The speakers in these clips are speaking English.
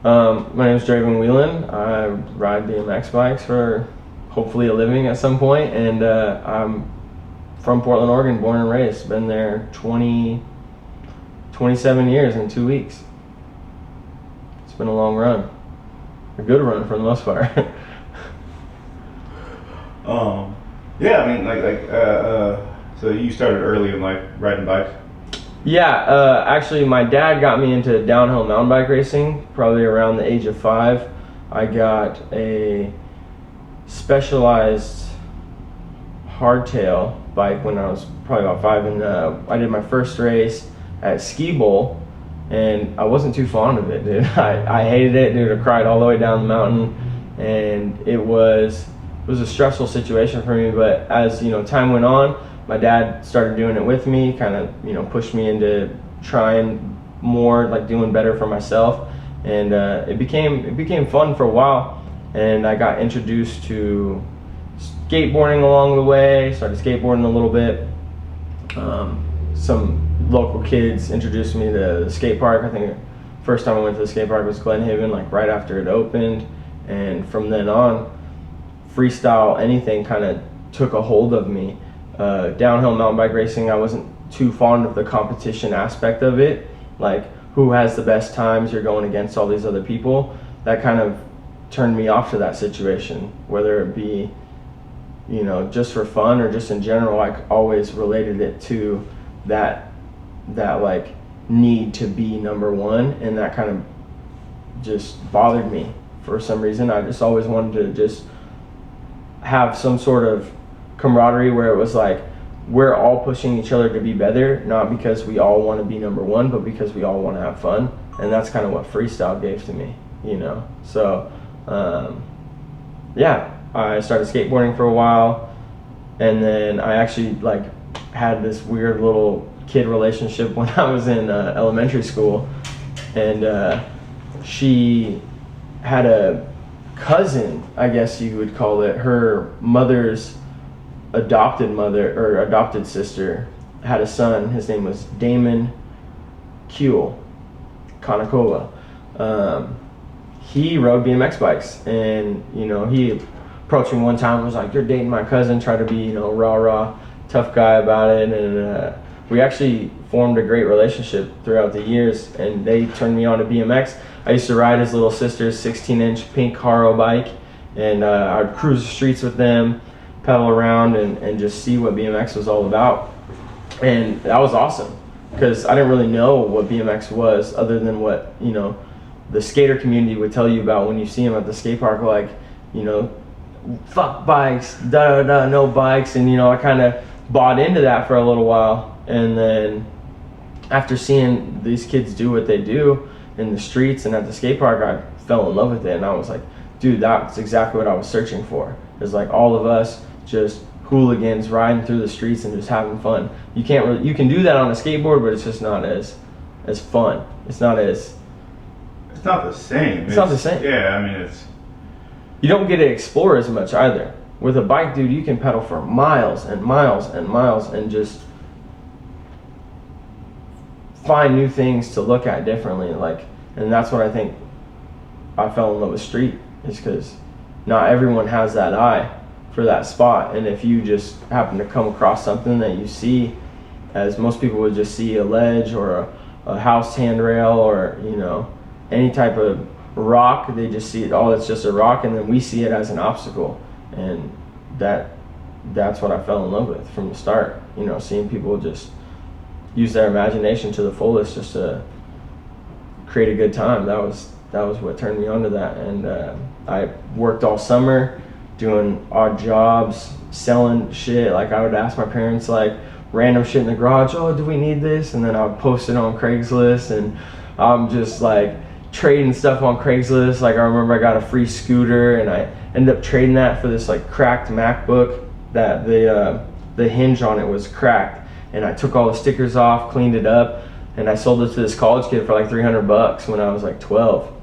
My name is Draven Whelan. I ride BMX bikes for hopefully a living at some point, and I'm from Portland, Oregon, born and raised. Been there 27 years in 2 weeks. It's been a long run, a good run for the most part. Yeah, I mean, so you started early in life riding bikes? Yeah, actually, my dad got me into downhill mountain bike racing probably around the age of 5. I got a Specialized hardtail bike when I was probably about 5, and I did my first race at Ski Bowl, and I wasn't too fond of it, dude. I hated it, dude. I cried all the way down the mountain, and it was a stressful situation for me. But as time went on, my dad started doing it with me, kind of pushed me into trying more, like doing better for myself, and it became fun for a while. And I got introduced to skateboarding along the way. Started skateboarding a little bit. Some local kids introduced me to the skate park. I think the first time I went to the skate park was Glen Haven, like right after it opened, and from then on, freestyle anything kind of took a hold of me. Downhill mountain bike racing, I wasn't too fond of the competition aspect of it, like who has the best times, you're going against all these other people. That kind of turned me off to that situation, whether it be just for fun or just in general. I always related it to that like need to be number one, and that kind of just bothered me for some reason. I just always wanted to just have some sort of camaraderie where it was like we're all pushing each other to be better, not because we all want to be number one, but because we all want to have fun. And that's kind of what freestyle gave to me, so yeah, I started skateboarding for a while, and then I actually like had this weird little kid relationship when I was in elementary school, and she had a cousin, I guess you would call it. Her mother's adopted sister had a son. His name was Damon Kuehl Konakova. He rode BMX bikes, and he approached me one time and was like, "You're dating my cousin," tried to be rah tough guy about it, and we actually formed a great relationship throughout the years, and they turned me on to BMX. I used to ride his little sister's 16-inch pink Haro bike, and I'd cruise the streets with them, pedal around, and just see what BMX was all about. And that was awesome, because I didn't really know what BMX was other than what the skater community would tell you about when you see them at the skate park, like fuck bikes, no bikes. And I kind of bought into that for a little while, and then after seeing these kids do what they do in the streets and at the skate park, I fell in love with it, and I was like, dude, that's exactly what I was searching for. It's like all of us just hooligans riding through the streets and just having fun. You can do that on a skateboard, but it's just not as fun. It's not the same. It's not the same. Yeah, I mean, you don't get to explore as much either. With a bike, dude, you can pedal for miles and miles and miles and just find new things to look at differently. And that's what I think I fell in love with street, is because not everyone has that eye for that spot. And if you just happen to come across something that you see, as most people would just see a ledge or a house handrail or any type of rock, they just see it, oh, it's just a rock, and then we see it as an obstacle. And that's what I fell in love with from the start. Seeing people just use their imagination to the fullest just to create a good time. That was what turned me on to that. And I worked all summer doing odd jobs, selling shit. Like I would ask my parents like random shit in the garage, oh, do we need this? And then I would post it on Craigslist, and I'm just like trading stuff on Craigslist. Like I remember I got a free scooter, and I ended up trading that for this like cracked MacBook that the hinge on it was cracked, and I took all the stickers off, cleaned it up, and I sold it to this college kid for like $300 when I was like 12.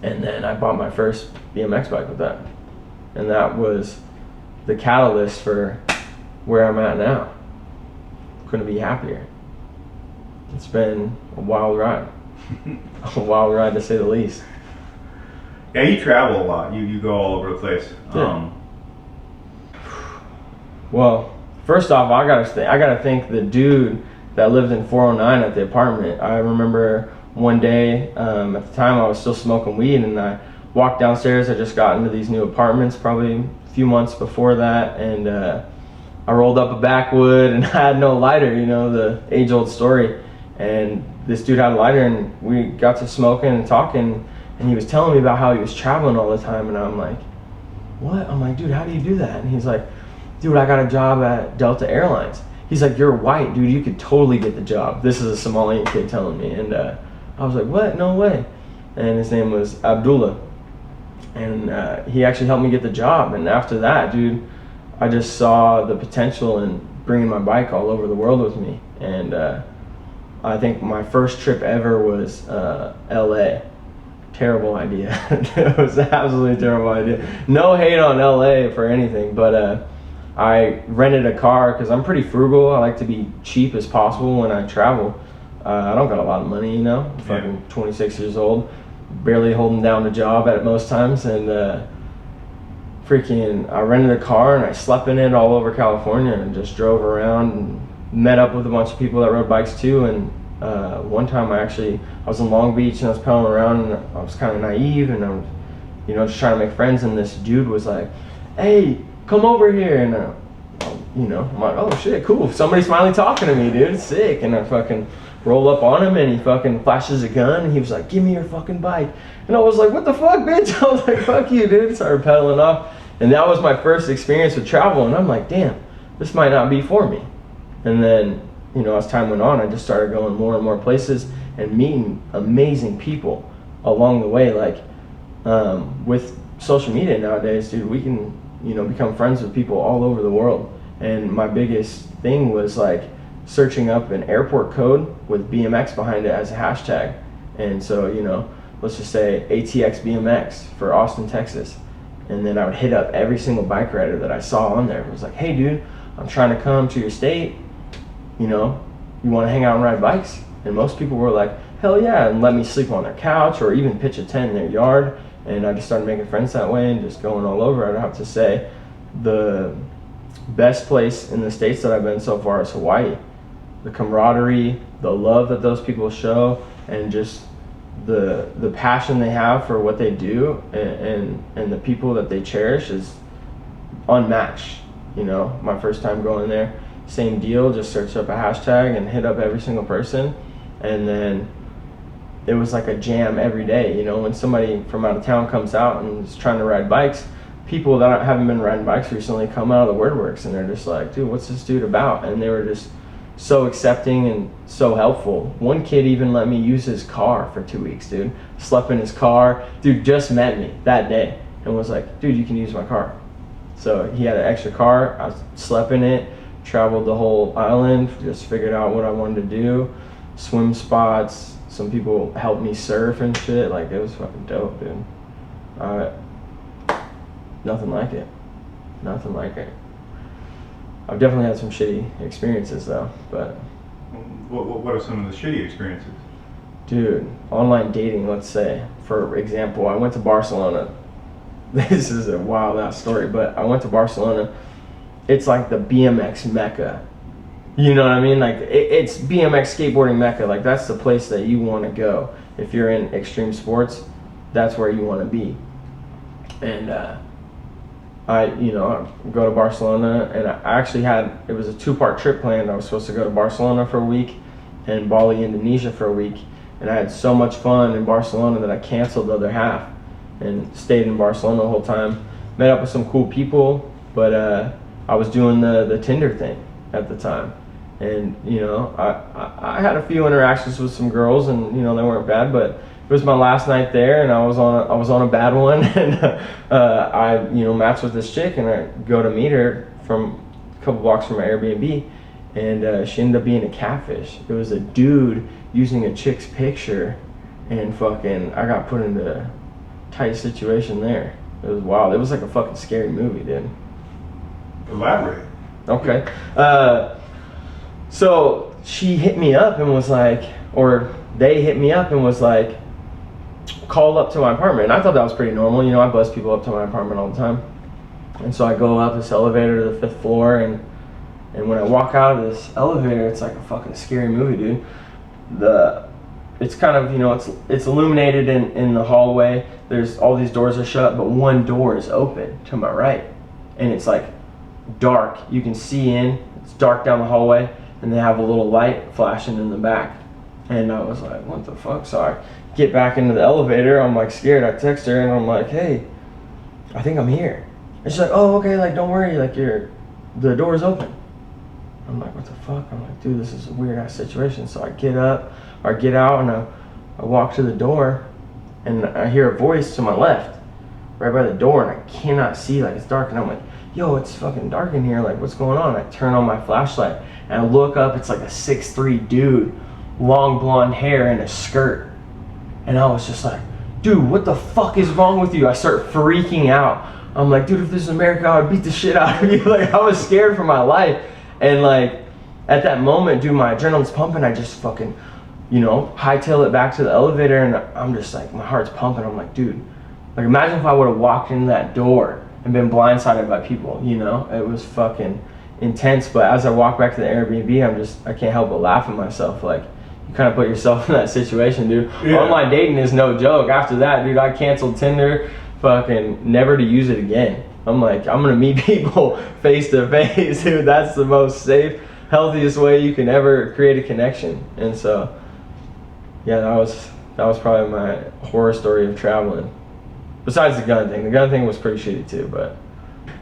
And then I bought my first BMX bike with that, and that was the catalyst for where I'm at now. Couldn't be happier. It's been a wild ride. A wild ride to say the least. Yeah, you travel a lot. You go all over the place. Yeah. Well, first off, I gotta thank the dude that lived in 409 at the apartment. I remember one day, at the time I was still smoking weed, and I walked downstairs. I just got into these new apartments probably a few months before that, and I rolled up a backwood, and I had no lighter, you know, the age-old story. And this dude had a lighter, and we got to smoking and talking, and he was telling me about how he was traveling all the time, and I'm like, what? I'm like, dude, how do you do that? And he's like, dude, I got a job at Delta Airlines. He's like, you're white, dude, you could totally get the job. This is a Somalian kid telling me. And I was like, what? No way. And his name was Abdullah. And he actually helped me get the job. And after that, dude, I just saw the potential in bringing my bike all over the world with me. And I think my first trip ever was LA. Terrible idea. It was an absolutely terrible idea. No hate on LA for anything, but I rented a car because I'm pretty frugal. I like to be cheap as possible when I travel. I don't got a lot of money, you know. I'm fucking 26 years old, barely holding down a job at most times, and I rented a car and I slept in it all over California and just drove around and met up with a bunch of people that rode bikes too. And one time I was in Long Beach and I was pedaling around, and I was kind of naive, and I was, you know, just trying to make friends. And this dude was like, "Hey, come over here," and you know, I'm like, "Oh shit, cool! Somebody's finally talking to me, dude. Sick!" And I fucking roll up on him, and he fucking flashes a gun, and he was like, "Give me your fucking bike," and I was like, "What the fuck, bitch?" I was like, "Fuck you, dude!" Started pedaling off, and that was my first experience with travel, and I'm like, "Damn, this might not be for me." And then, you know, as time went on, I just started going more and more places and meeting amazing people along the way. Like with social media nowadays, dude, we can, you know, become friends with people all over the world. And my biggest thing was like searching up an airport code with BMX behind it as a hashtag. And so, you know, let's just say ATX BMX for Austin, Texas. And then I would hit up every single bike rider that I saw on there. It was like, "Hey dude, I'm trying to come to your state. You know, you want to hang out and ride bikes?" And most people were like, "Hell yeah," and let me sleep on their couch or even pitch a tent in their yard. And I just started making friends that way and just going all over. I'd have to say the best place in the States that I've been so far is Hawaii. The camaraderie, the love that those people show, and just the passion they have for what they do, and the people that they cherish is unmatched. You know, my first time going there, same deal, just searched up a hashtag and hit up every single person, and then it was like a jam every day. You know, when somebody from out of town comes out and is trying to ride bikes, people that haven't been riding bikes recently come out of the woodworks, and they're just like, "Dude, what's this dude about?" And they were just so accepting and so helpful. One kid even let me use his car for 2 weeks, dude. Slept in his car. Dude just met me that day and was like, "Dude, you can use my car." So he had an extra car. I slept in it, traveled the whole island, just figured out what I wanted to do, swim spots. Some people helped me surf and shit. Like, it was fucking dope, dude. Nothing like it. Nothing like it. I've definitely had some shitty experiences though, but. What are some of the shitty experiences? Dude, online dating, let's say. For example, I went to Barcelona. This is a wild ass story, but I went to Barcelona. It's like the BMX mecca. You know what I mean? Like, it's BMX skateboarding mecca. Like, that's the place that you want to go. If you're in extreme sports, that's where you want to be. And I go to Barcelona, and I actually it was a 2-part trip planned. I was supposed to go to Barcelona for a week and Bali, Indonesia for a week. And I had so much fun in Barcelona that I canceled the other half and stayed in Barcelona the whole time. Met up with some cool people, but I was doing the Tinder thing at the time. And, you know, I had a few interactions with some girls, and, you know, they weren't bad, but it was my last night there, and I was on a bad one. And I, you know, matched with this chick, and I go to meet her from a couple blocks from my Airbnb, and she ended up being a catfish. It was a dude using a chick's picture, and fucking I got put into a tight situation there. It was wild. It was like a fucking scary movie, dude. Elaborate. Okay. So she hit me up and was like, or they hit me up and was like, called up to my apartment, and I thought that was pretty normal. You know, I bus people up to my apartment all the time. And so I go up this elevator to the 5th floor, and when I walk out of this elevator, it's like a fucking scary movie, dude. It's kind of, you know, it's illuminated in the hallway. There's all these doors are shut, but one door is open to my right, and it's like dark. You can see in. It's dark down the hallway, and they have a little light flashing in the back. And I was like, what the fuck? So I get back into the elevator. I'm like scared. I text her, and I'm like, hey, I think I'm here. And she's like, oh, okay, like don't worry, like the door's open. I'm like, what the fuck? I'm like, dude, this is a weird ass situation. So I get up, or get out, and I walk to the door, and I hear a voice to my left, right by the door, and I cannot see, like it's dark, and I'm like, yo, it's fucking dark in here, like what's going on? I turn on my flashlight, and I look up, it's like a 6'3" dude, long blonde hair and a skirt, and I was just like, dude, what the fuck is wrong with you? I start freaking out. I'm like, dude, if this is America, I would beat the shit out of you. Like, I was scared for my life. And like, at that moment, dude, my adrenaline's pumping. I just fucking, you know, hightail it back to the elevator, and I'm just like, my heart's pumping. I'm like, dude, like imagine if I would have walked in that door and been blindsided by people, you know? It was fucking intense. But as I walk back to the Airbnb, I can't help but laugh at myself. Like, you kind of put yourself in that situation, dude. Yeah. Online dating is no joke. After that, dude, I canceled Tinder, fucking never to use it again. I'm like, I'm gonna meet people face to face, dude. That's the most safe, healthiest way you can ever create a connection. And so, yeah, that was probably my horror story of traveling. Besides the gun thing. The gun thing was pretty shitty too, but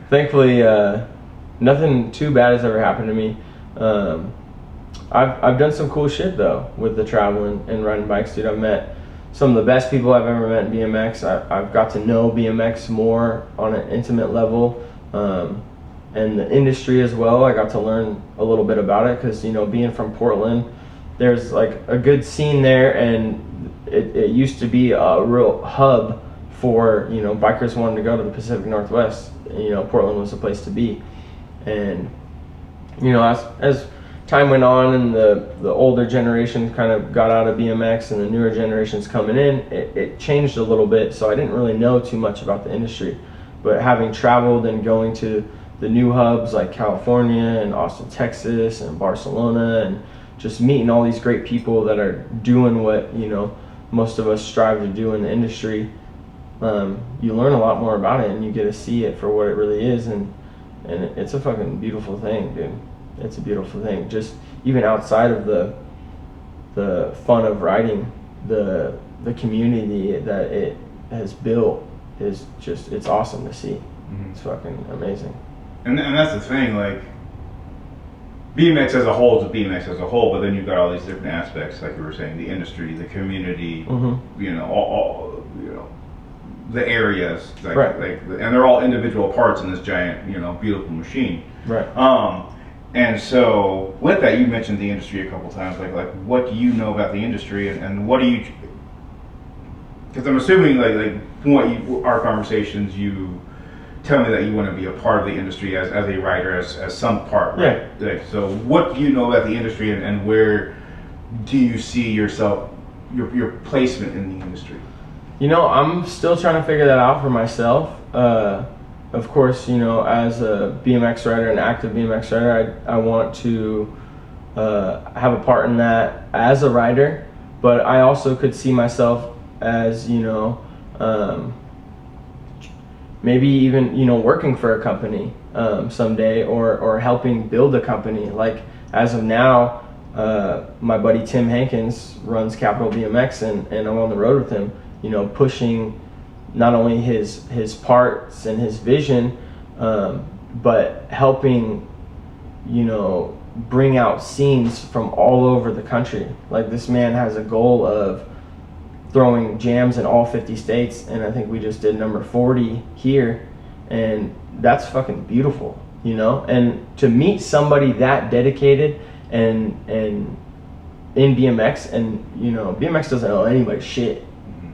thankfully, nothing too bad has ever happened to me. I've done some cool shit though with the traveling and riding bikes, dude. I've met some of the best people I've ever met in BMX. I've got to know BMX more on an intimate level, and the industry as well. I got to learn a little bit about it because, you know, being from Portland, there's like a good scene there, and it used to be a real hub for, you know, bikers wanting to go to the Pacific Northwest. You know, Portland was the place to be. And, you know, as time went on and the older generation kind of got out of BMX and the newer generations coming in, it changed a little bit, so I didn't really know too much about the industry. But having traveled and going to the new hubs like California and Austin, Texas and Barcelona, and just meeting all these great people that are doing what, you know, most of us strive to do in the industry, you learn a lot more about it, and you get to see it for what it really is, and it's a fucking beautiful thing, dude. It's a beautiful thing. Just even outside of the fun of riding, the community that it has built is just, it's awesome to see. Mm-hmm. It's fucking amazing. And that's the thing, like, BMX as a whole is BMX as a whole, but then you've got all these different aspects, like you were saying, the industry, the community, mm-hmm. you know, all you know, the areas, like, right. And they're all individual parts in this giant, you know, beautiful machine. Right. And so with that, you mentioned the industry a couple times. Like what do you know about the industry, and what do you? Because I'm assuming, like from what our conversations, you tell me that you want to be a part of the industry as a writer, as some part, right? Yeah. Like, so what do you know about the industry, and where do you see yourself, your placement in the industry? You know, I'm still trying to figure that out for myself. Of course, you know, as a BMX rider, an active BMX rider, I want to have a part in that as a rider, but I also could see myself as, you know, maybe even, you know, working for a company someday, or helping build a company. Like, as of now, my buddy Tim Hankins runs Capital BMX, and I'm on the road with him, you know, pushing not only his parts and his vision, but helping, you know, bring out scenes from all over the country. Like, this man has a goal of throwing jams in all 50 states, and I think we just did number 40 here, and that's fucking beautiful, you know? And to meet somebody that dedicated and in BMX, and, you know, BMX doesn't owe anybody shit.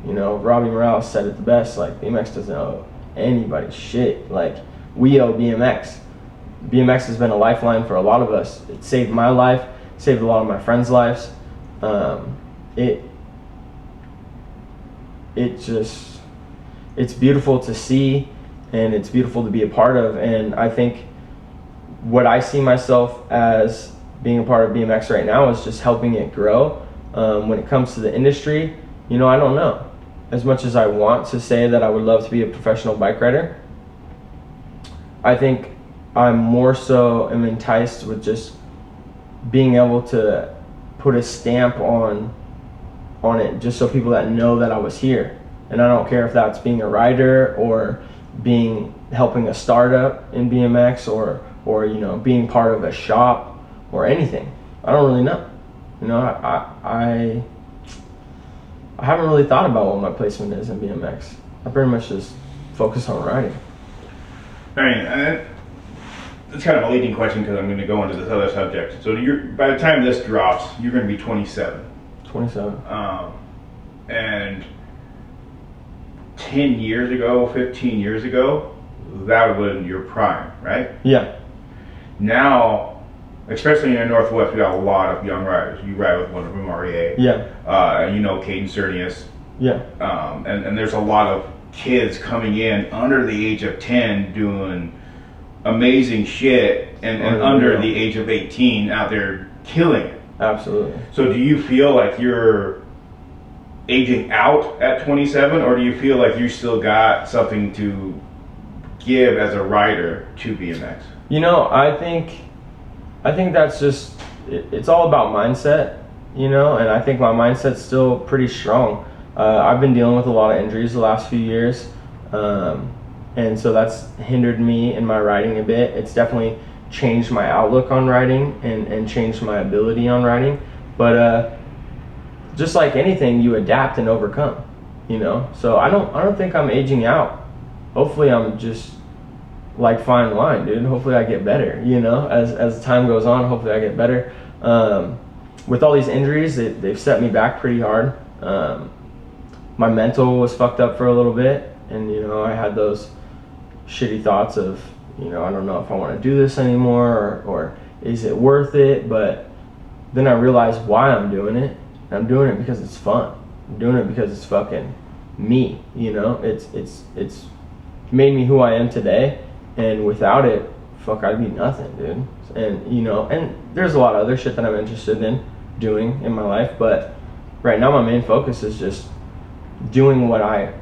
You know, Robbie Morales said it the best, like, BMX doesn't owe anybody shit. Like, we owe BMX. BMX has been a lifeline for a lot of us. It saved my life, saved a lot of my friends' lives. it's beautiful to see, and it's beautiful to be a part of. And I think what I see myself as being a part of BMX right now is just helping it grow. When it comes to the industry, I don't know. As much as I want to say that I would love to be a professional bike rider, I think I'm more so am enticed with just being able to put a stamp on it, just so people that know that I was here. And I don't care if that's being a rider or helping a startup in BMX or being part of a shop or anything. I don't really know. I haven't really thought about what my placement is in BMX. I pretty much just focus on riding. I mean, it's kind of a leading question because I'm going to go into this other subject. So by the time this drops, you're going to be 27. 27. And 10 years ago, 15 years ago, that would have been your prime, right? Yeah. Now, especially in the Northwest, we got a lot of young riders. You ride with one of them, REA. Yeah. Caden Cernius. Yeah. And there's a lot of kids coming in under the age of 10 doing amazing shit and under the age of 18 out there killing it. Absolutely. So do you feel like you're aging out at 27, or do you feel like you still got something to give as a rider to BMX? I think that's just, it's all about mindset, and I think my mindset's still pretty strong. I've been dealing with a lot of injuries the last few years, and so that's hindered me in my riding a bit. It's definitely changed my outlook on riding and changed my ability on riding. But just like anything, you adapt and overcome, So I don't think I'm aging out. Hopefully I'm just like fine wine, dude. Hopefully I get better, as time goes on. Hopefully I get better. With all these injuries, they've set me back pretty hard. My mental was fucked up for a little bit, and I had those shitty thoughts of I don't know if I want to do this anymore, or is it worth it? But then I realized why I'm doing it. I'm doing it because it's fun. I'm doing it because it's fucking me, it's made me who I am today, and without it, fuck, I'd be nothing, dude. And and there's a lot of other shit that I'm interested in doing in my life, but right now my main focus is just doing what I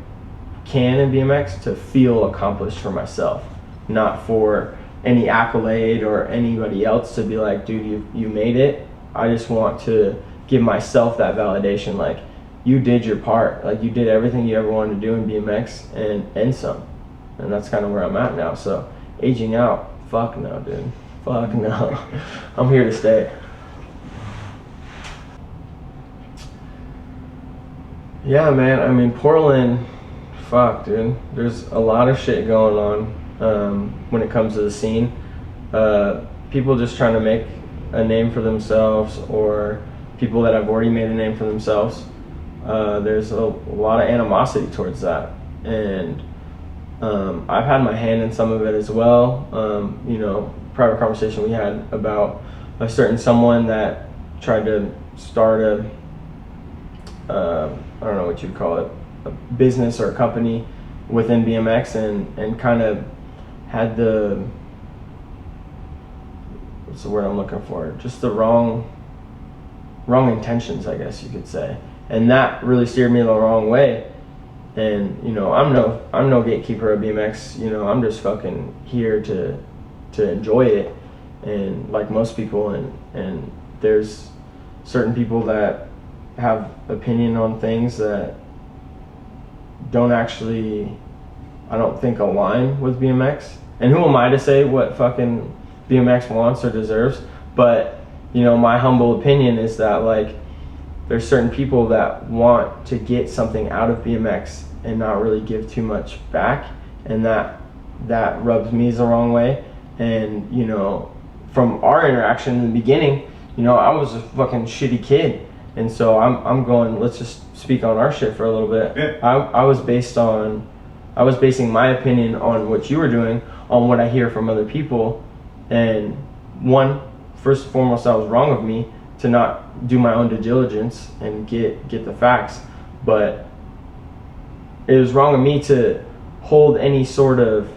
can in BMX to feel accomplished for myself, not for any accolade or anybody else to be like, dude, you made it. I just want to give myself that validation, like, you did your part, like you did everything you ever wanted to do in BMX and some. And that's kind of where I'm at now. So aging out, fuck no, dude. Fuck no. I'm here to stay. Yeah, man. I mean, Portland, fuck, dude. There's a lot of shit going on when it comes to the scene. People just trying to make a name for themselves, or people that have already made a name for themselves. There's a lot of animosity towards that. And I've had my hand in some of it as well. Private conversation we had about a certain someone that tried to start I don't know what you'd call it, a business or a company within BMX, and kind of had what's the word I'm looking for? Just the wrong intentions, I guess you could say. And that really steered me the wrong way. And I'm no gatekeeper of BMX. I'm just fucking here to enjoy it, and like most people, and there's certain people that have opinion on things that don't actually, I don't think, align with BMX. And who am I to say what fucking BMX wants or deserves? But my humble opinion is that, like, there's certain people that want to get something out of BMX and not really give too much back, and that rubs me the wrong way. And from our interaction in the beginning, I was a fucking shitty kid, and so I'm going, let's just speak on our shit for a little bit. Yeah. I was basing my opinion on what you were doing, on what I hear from other people, and first and foremost, that was wrong of me to not do my own due diligence and get the facts. But it was wrong of me to hold any sort of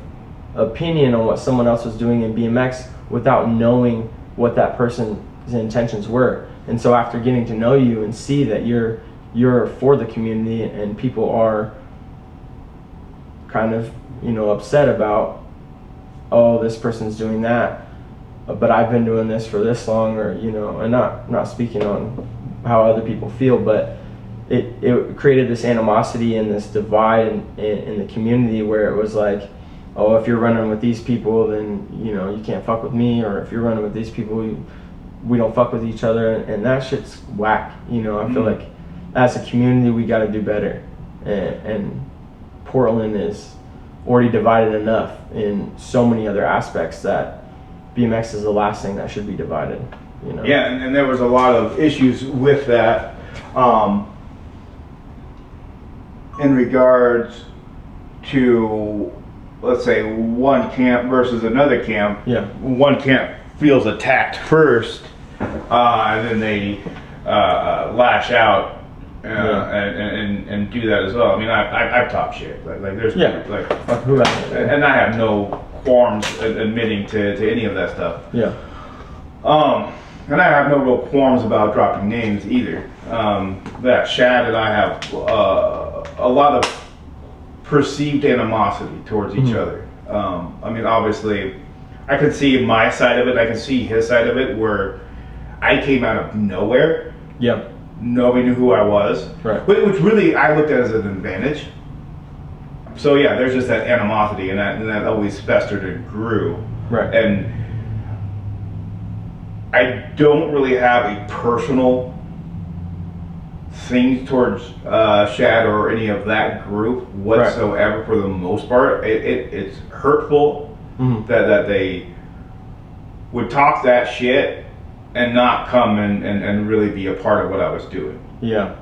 opinion on what someone else was doing in BMX without knowing what that person's intentions were. And so after getting to know you and see that you're for the community and people are kind of, you know, upset about, oh, this person's doing that, but I've been doing this for this long, or, you know, and not speaking on how other people feel, but it created this animosity and this divide in the community where it was like, oh, if you're running with these people, then, you know, you can't fuck with me, or if you're running with these people, we don't fuck with each other, and that shit's whack. You know, I feel like as a community we got to do better, and Portland is already divided enough in so many other aspects that BMX is the last thing that should be divided. You know? Yeah, and there was a lot of issues with that, in regards to, let's say, one camp versus another camp. Yeah. One camp feels attacked first, and then they lash out and do that as well. I mean, I've talked shit. Like there's who hasn't? and I have no qualms admitting to any of that stuff. Yeah. And I have no real qualms about dropping names either. That Shad and I have a lot of perceived animosity towards each other. I mean, obviously, I can see my side of it. I can see his side of it, where I came out of nowhere. Yep. Nobody knew who I was. Right. Which really I looked at as an advantage. So yeah, there's just that animosity, and that always festered and grew. Right. And I don't really have a personal thing towards Shad or any of that group whatsoever. For the most part, it's hurtful that they would talk that shit and not come and really be a part of what I was doing. Yeah.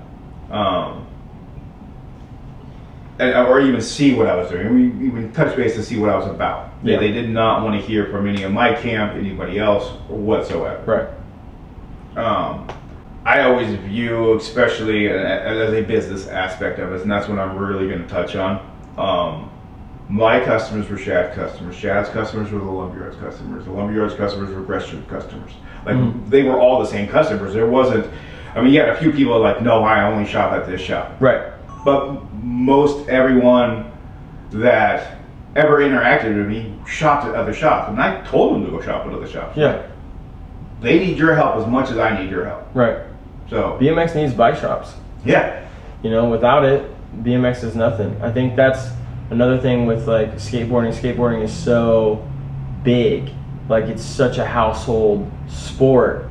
Or even see what I was doing. We even touch base to see what I was about. Yeah. They did not want to hear from any of my camp, anybody else, whatsoever. Right. I always view, especially as a business aspect of it, and that's what I'm really going to touch on. My customers were Shad's customers. Shad's customers were the Lumberyards customers. The Lumberyards customers were Gresham customers. Like, they were all the same customers. There wasn't, I mean, you had a few people like, no, I only shop at this shop. Right. But most everyone that ever interacted with me shopped at other shops. And I told them to go shop at other shops. Yeah. They need your help as much as I need your help. Right. So BMX needs bike shops. yeah. You know, without it, BMX is nothing. I think that's another thing with like skateboarding. Skateboarding is so big. Like, it's such a household sport.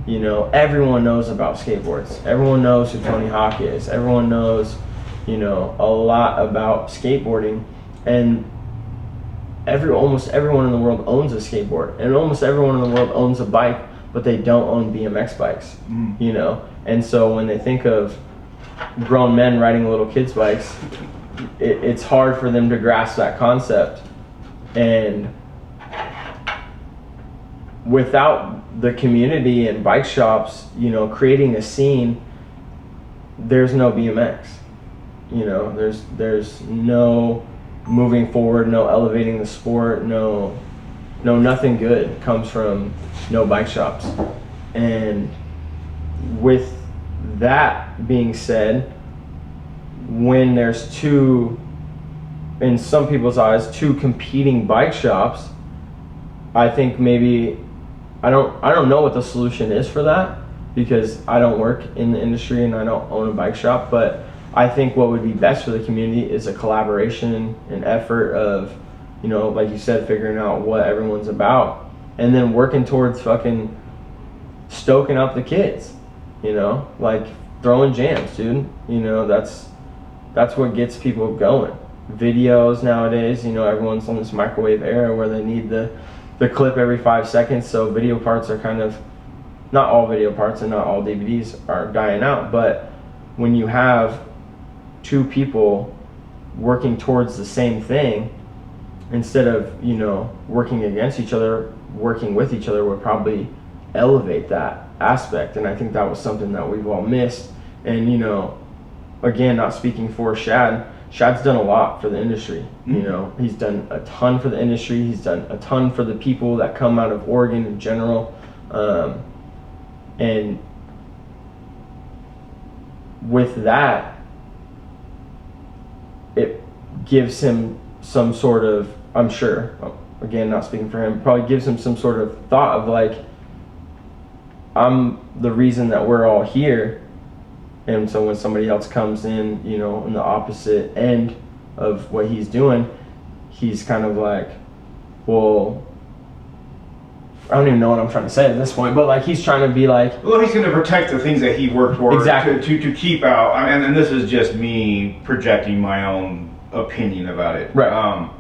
You know, everyone knows about skateboards. Everyone knows who Tony Hawk is. Everyone knows, you know, a lot about skateboarding. And almost everyone in the world owns a skateboard. And almost everyone in the world owns a bike, but they don't own BMX bikes. You know? And so when they think of grown men riding little kids' bikes, it's hard for them to grasp that concept. And without the community and bike shops, you know, creating a scene, there's no BMX. You know, there's no moving forward, no elevating the sport, no nothing good comes from no bike shops. And with that being said, when there's two, in some people's eyes, two competing bike shops, I think maybe I don't know what the solution is for that, because I don't work in the industry and I don't own a bike shop, but I think what would be best for the community is a collaboration and effort of, you know, like you said, figuring out what everyone's about and then working towards fucking stoking up the kids, you know, like throwing jams, dude. You know, that's what gets people going. Videos nowadays, you know, everyone's on this microwave era where they need the clip every 5 seconds, so video parts are kind of, not all video parts and not all DVDs are dying out, but when you have two people working towards the same thing, instead of, you know, working against each other, working with each other would probably elevate that aspect. And I think that was something that we've all missed. And, you know, again, not speaking for Shad, Shad's done a lot for the industry. You know, he's done a ton for the industry. He's done a ton for the people that come out of Oregon in general. And with that, it gives him some sort of, I'm sure, again, not speaking for him, probably gives him some sort of thought of like, I'm the reason that we're all here. And so when somebody else comes in, you know, in the opposite end of what he's doing, he's kind of like, well, I don't even know what I'm trying to say at this point, but like he's trying to be like, well, he's going to protect the things that he worked for. Exactly. To keep out. And this is just me projecting my own opinion about it. Right.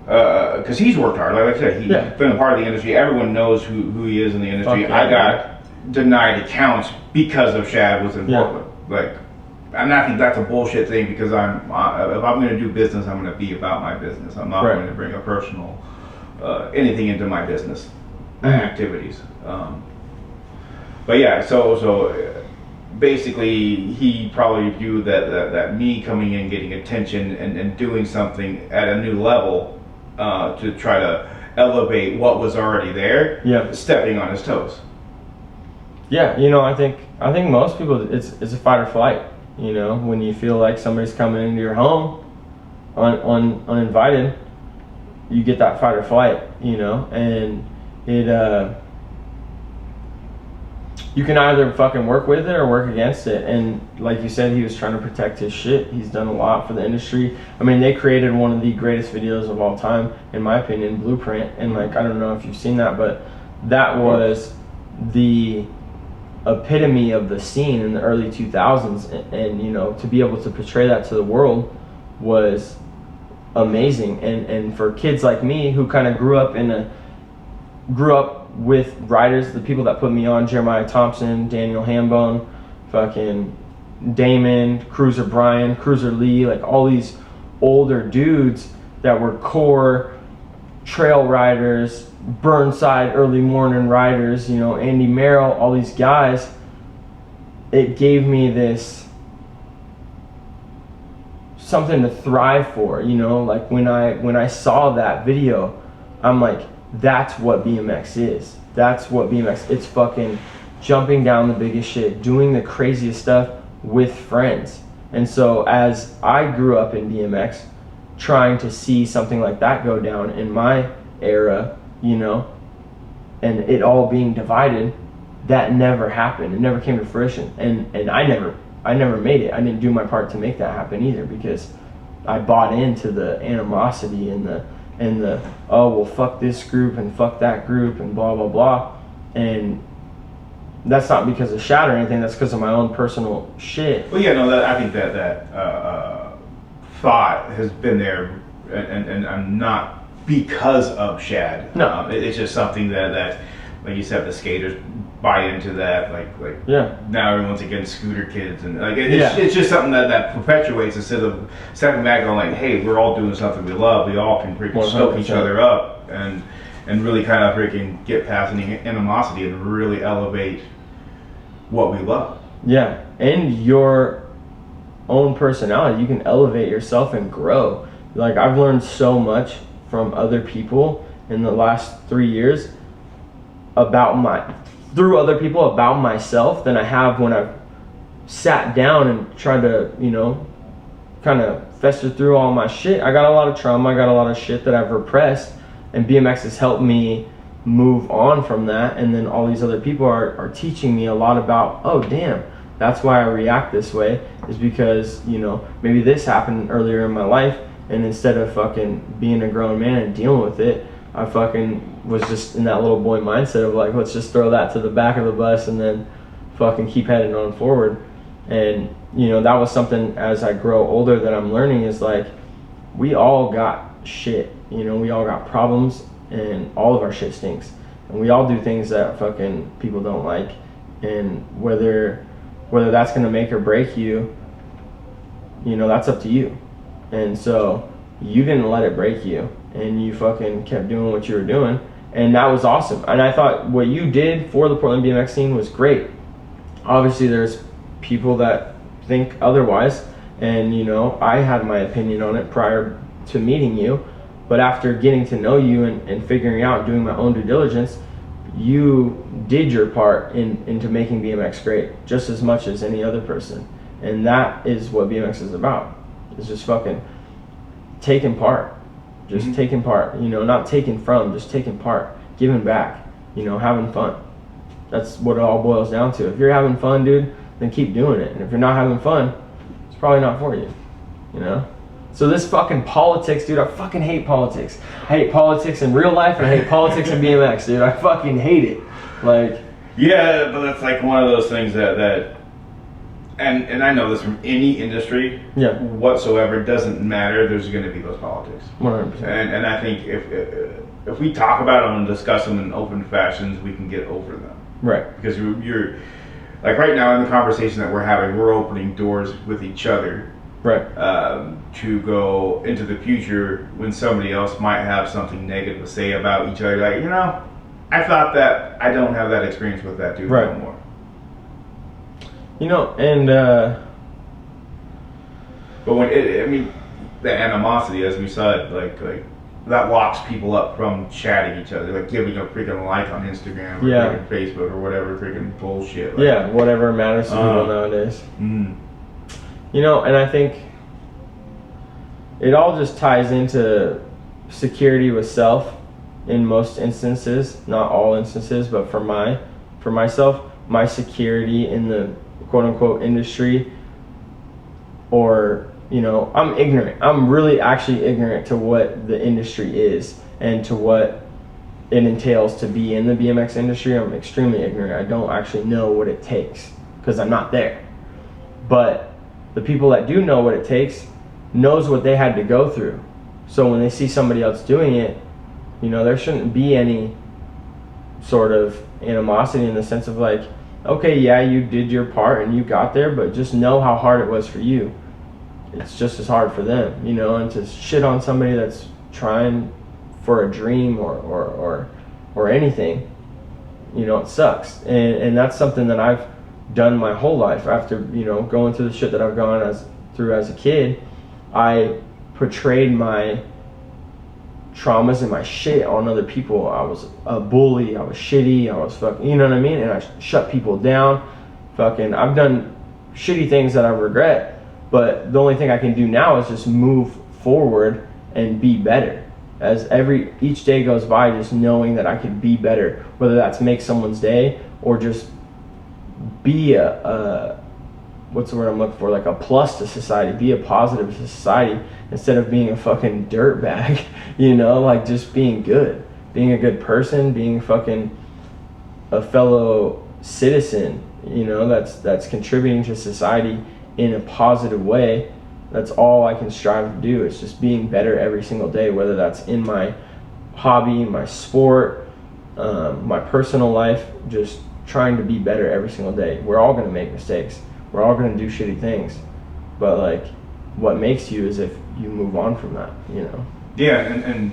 Because he's worked hard. Like I said, he's been a part of the industry. Everyone knows who he is in the industry. Okay. I got denied accounts because of Shad was in Portland. Like, and I think that's a bullshit thing because if I'm going to do business, I'm going to be about my business. I'm not going to bring a personal anything into my business activities. But yeah, so basically he probably viewed that me coming in, getting attention, and doing something at a new level to try to elevate what was already there, stepping on his toes. Yeah, you know, I think most people, it's a fight or flight. You know, when you feel like somebody's coming into your home uninvited, you get that fight or flight. You know, and it you can either fucking work with it or work against it. And like you said, he was trying to protect his shit. He's done a lot for the industry. I mean, they created one of the greatest videos of all time, in my opinion, Blueprint. And like, I don't know if you've seen that, but that was the epitome of the scene in the early 2000s. And you know, to be able to portray that to the world was amazing. And for kids like me who kind of grew up with writers, the people that put me on, Jeremiah Thompson, Daniel Hambone, fucking Damon, Cruiser Brian, Cruiser Lee, like all these older dudes that were core trail riders, Burnside early morning riders, you know, Andy Merrill, all these guys. It gave me this something to thrive for, you know, like when I saw that video, I'm like, that's what BMX is. That's what BMX. It's fucking jumping down the biggest shit, doing the craziest stuff with friends. And so as I grew up in BMX, trying to see something like that go down in my era, you know, and it all being divided, that never happened. It never came to fruition. And I never made it. I didn't do my part to make that happen either, because I bought into the animosity and the oh, well, fuck this group and fuck that group and blah blah blah. And that's not because of Shad or anything, that's because of my own personal shit. Well, yeah, no, I think that thought has been there, and I'm not because of Shad. No, it's just something that like you said, the skaters buy into that. Like now everyone's against scooter kids, and like it's just something that perpetuates, instead of stepping back and going like, hey, we're all doing something we love. We all can freaking stoke each other up and really kind of freaking get past any animosity and really elevate what we love. Yeah, and your own personality, you can elevate yourself and grow. Like, I've learned so much from other people in the last 3 years through other people about myself than I have when I've sat down and tried to, you know, kind of fester through all my shit. I got a lot of trauma, I got a lot of shit that I've repressed, and BMX has helped me move on from that. And then all these other people are teaching me a lot about, oh damn, that's why I react this way, is because, you know, maybe this happened earlier in my life, and instead of fucking being a grown man and dealing with it, I fucking was just in that little boy mindset of like, let's just throw that to the back of the bus and then fucking keep heading on forward. And, you know, that was something as I grow older that I'm learning, is like, we all got shit, you know, we all got problems, and all of our shit stinks. And we all do things that fucking people don't like. And whether that's gonna make or break you, you know, that's up to you. And so you didn't let it break you, and you fucking kept doing what you were doing, and that was awesome. And I thought what you did for the Portland BMX scene was great. Obviously there's people that think otherwise, And, you know, I had my opinion on it prior to meeting you. But after getting to know you and figuring out, doing my own due diligence, you did your part into making BMX great just as much as any other person. And that is what BMX is about. It's just fucking taking part. Just taking part. You know, not taking from, just taking part. Giving back. You know, having fun. That's what it all boils down to. If you're having fun, dude, then keep doing it. And if you're not having fun, it's probably not for you. You know? So this fucking politics, dude, I fucking hate politics. I hate politics in real life and I hate politics in BMX, dude. I fucking hate it. Like, yeah, but that's like one of those things that and I know this from any industry whatsoever, it doesn't matter, there's going to be those politics. 100%. And I think if we talk about them and discuss them in open fashions, we can get over them. Right. Because you're like right now in the conversation that we're having, we're opening doors with each other. Right. To go into the future when somebody else might have something negative to say about each other. Like, you know, I thought that I don't have that experience with that dude anymore. You know, and but when I mean, the animosity, as we said, like that locks people up from chatting each other, like giving a freaking like on Instagram or freaking Facebook or whatever freaking bullshit. Like, whatever matters to people nowadays. You know, and I think it all just ties into security with self in most instances, not all instances, but for myself, my security in the quote unquote industry, or, you know, I'm ignorant. I'm really actually ignorant to what the industry is and to what it entails to be in the BMX industry. I'm extremely ignorant. I don't actually know what it takes because I'm not there. But the people that do know what it takes knows what they had to go through. So when they see somebody else doing it, you know, there shouldn't be any sort of animosity in the sense of like, okay, yeah, you did your part and you got there, but just know how hard it was for you. It's just as hard for them, you know, and to shit on somebody that's trying for a dream or anything, you know, it sucks. And that's something that I've done my whole life. After, you know, going through the shit that I've gone through as a kid, I portrayed my traumas and my shit on other people. I was a bully, I was shitty, I was fucking, you know what I mean? And I shut people down. Fucking, I've done shitty things that I regret, but the only thing I can do now is just move forward and be better. As each day goes by, just knowing that I could be better, whether that's make someone's day or just be a what's the word I'm looking for, like a plus to society, be a positive to society instead of being a fucking dirtbag, you know, like just being good, being a good person, being fucking a fellow citizen, you know, that's contributing to society in a positive way. That's all I can strive to do. It's just being better every single day, whether that's in my hobby, my sport, my personal life, just trying to be better every single day. We're all going to make mistakes. We're all going to do shitty things. But like, what makes you is if you move on from that, you know? Yeah, and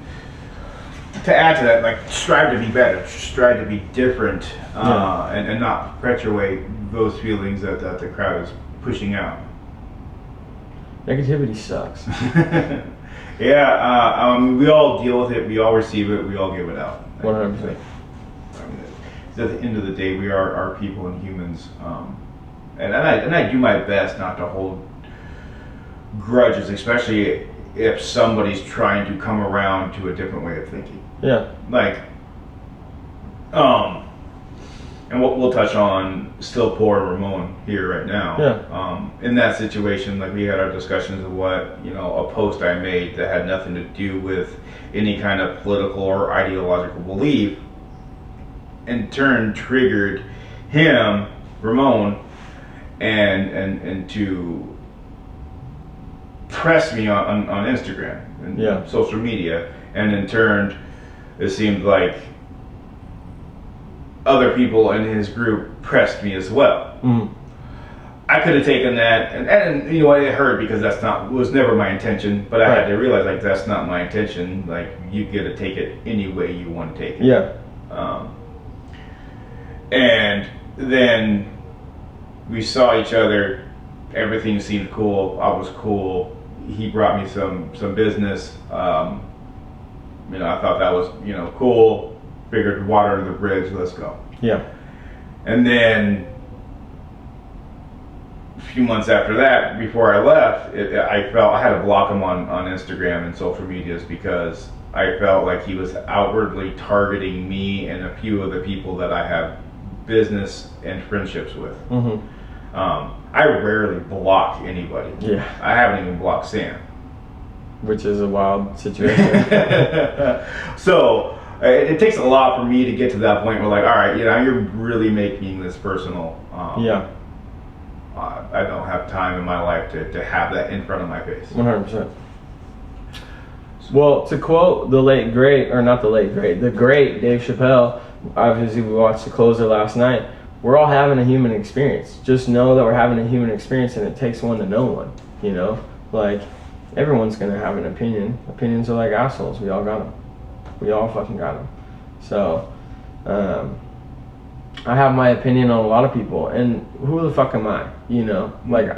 to add to that, like, strive to be better, strive to be different, and not perpetuate those feelings that the crowd is pushing out. Negativity sucks. We all deal with it, we all receive it, we all give it out. 100%. At the end of the day, we are people and humans, and I do my best not to hold grudges, especially if somebody's trying to come around to a different way of thinking. Yeah. Like, and we'll touch on Still Poor and Ramon here right now. Yeah. In that situation, like, we had our discussions of what, you know, a post I made that had nothing to do with any kind of political or ideological belief, in turn triggered him, Ramon, and to press me on Instagram and social media, and in turn it seemed like other people in his group pressed me as well. I could have taken that, and you know, it hurt because was never my intention, but I had to realize, like, that's not my intention. Like, you get to take it any way you want to take it. Yeah. And then we saw each other everything seemed cool. I was cool. He brought me some business. You know, I thought that was, you know, cool. Figured water under the bridge. Let's go. Yeah. And then a few months after that, before I left, I felt I had to block him on Instagram and social medias because I felt like he was outwardly targeting me and a few of the people that I have business and friendships with. Mm-hmm. I rarely block anybody. Yeah. I haven't even blocked Sam. Which is a wild situation. So it takes a lot for me to get to that point where, like, all right, you know, you're really making this personal. Yeah. I don't have time in my life to have that in front of my face. 100%. Well, to quote the late great, or not the late great, the great Dave Chappelle, obviously we watched The Closer last night, we're all having a human experience. Just know that we're having a human experience and it takes one to know one, you know? Like, everyone's gonna have an opinion. Opinions are like assholes. We all got them. We all fucking got them. So, I have my opinion on a lot of people, and who the fuck am I? You know, like,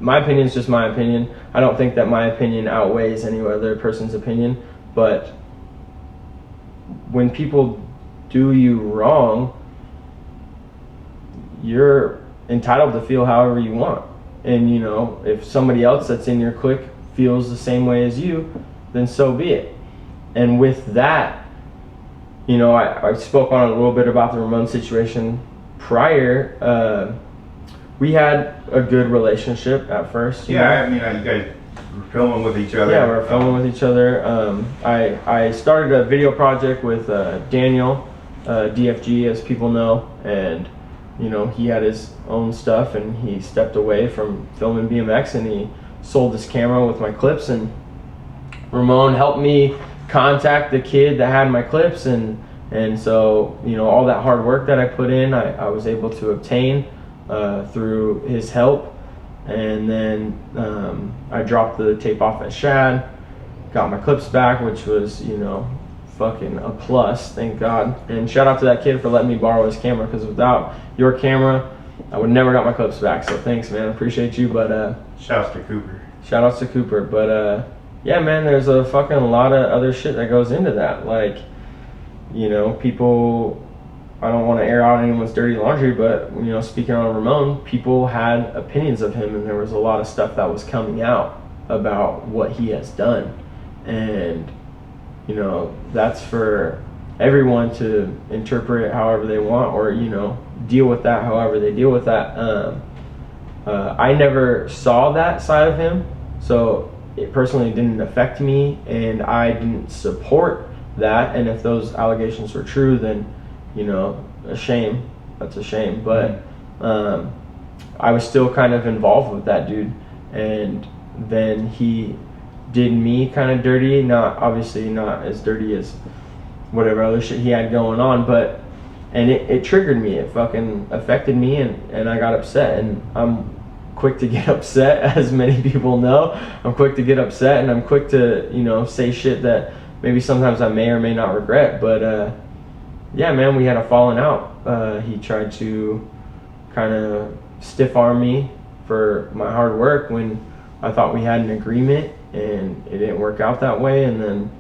my opinion is just my opinion. I don't think that my opinion outweighs any other person's opinion, but when people do you wrong, you're entitled to feel however you want. And, you know, if somebody else that's in your clique feels the same way as you, then so be it. And with that, you know, I spoke on a little bit about the Ramon situation prior. We had a good relationship at first. Yeah, I mean, you guys were filming with each other. Yeah, we were filming with each other. I started a video project with Daniel, DFG, as people know, and, you know, he had his own stuff, and he stepped away from filming BMX, and he sold his camera with my clips, and Ramon helped me contact the kid that had my clips, and so, you know, all that hard work that I put in, I was able to obtain through his help. And then I dropped the tape off at Shad, got my clips back, which was, you know, fucking a plus, thank God. And shout out to that kid for letting me borrow his camera, because without your camera I would never got my clips back. So thanks, man, appreciate you. But shouts to Cooper. Shout outs to Cooper. But yeah, man, there's a fucking lot of other shit that goes into that. Like, you know, people, I don't want to air out anyone's dirty laundry, but, you know, speaking on Ramon, people had opinions of him, and there was a lot of stuff that was coming out about what he has done. And, you know, that's for everyone to interpret it however they want, or, you know, deal with that however they deal with that. I never saw that side of him, so it personally didn't affect me, and I didn't support that. And if those allegations were true, then, you know, a shame. That's a shame. But I was still kind of involved with that dude, and then he did me kind of dirty. Not obviously not as dirty as whatever other shit he had going on, but it triggered me. It fucking affected me, and I got upset. And I'm quick to get upset, as many people know. I'm quick to get upset, and I'm quick to, you know, say shit that maybe sometimes I may or may not regret. But yeah, man, we had a falling out. He tried to kind of stiff arm me for my hard work when I thought we had an agreement, and it didn't work out that way. And then,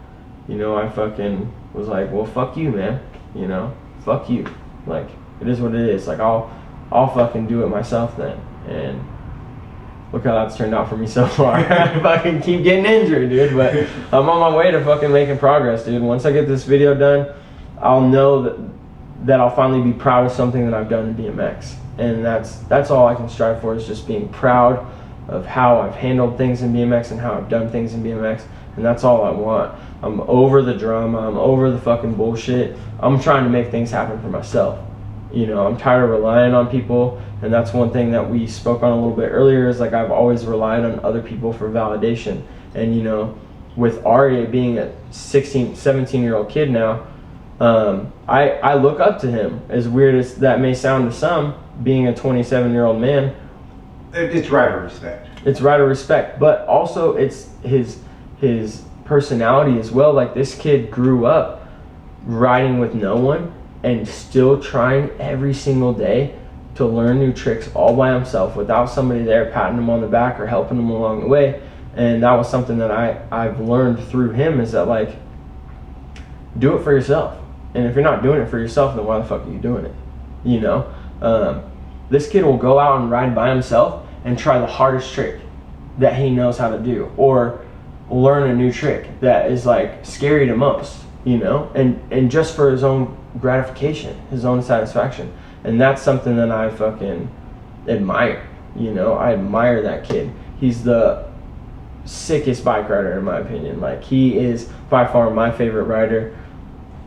you know, I fucking was like, well, fuck you, man. You know, fuck you. Like, it is what it is. Like, I'll fucking do it myself then. And look how that's turned out for me so far. I fucking keep getting injured, dude. But I'm on my way to fucking making progress, dude. Once I get this video done, I'll know that I'll finally be proud of something that I've done in BMX. And that's all I can strive for, is just being proud of how I've handled things in BMX and how I've done things in BMX. And that's all I want. I'm over the drama. I'm over the fucking bullshit. I'm trying to make things happen for myself. You know, I'm tired of relying on people. And that's one thing that we spoke on a little bit earlier, is like, I've always relied on other people for validation. And, you know, with Arya being a 16, 17-year-old kid now, I look up to him, as weird as that may sound to some, being a 27-year-old man. It's right of respect. It's right of respect, but also it's his personality as well. Like, this kid grew up riding with no one and still trying every single day to learn new tricks all by himself without somebody there patting him on the back or helping him along the way. And that was something that I've learned through him, is that like, do it for yourself. And if you're not doing it for yourself, then why the fuck are you doing it? You know, this kid will go out and ride by himself and try the hardest trick that he knows how to do, or learn a new trick that is like scary to most, you know, and just for his own gratification, his own satisfaction. And that's something that I fucking admire, you know. I admire that kid. He's the sickest bike rider in my opinion. Like, he is by far my favorite rider,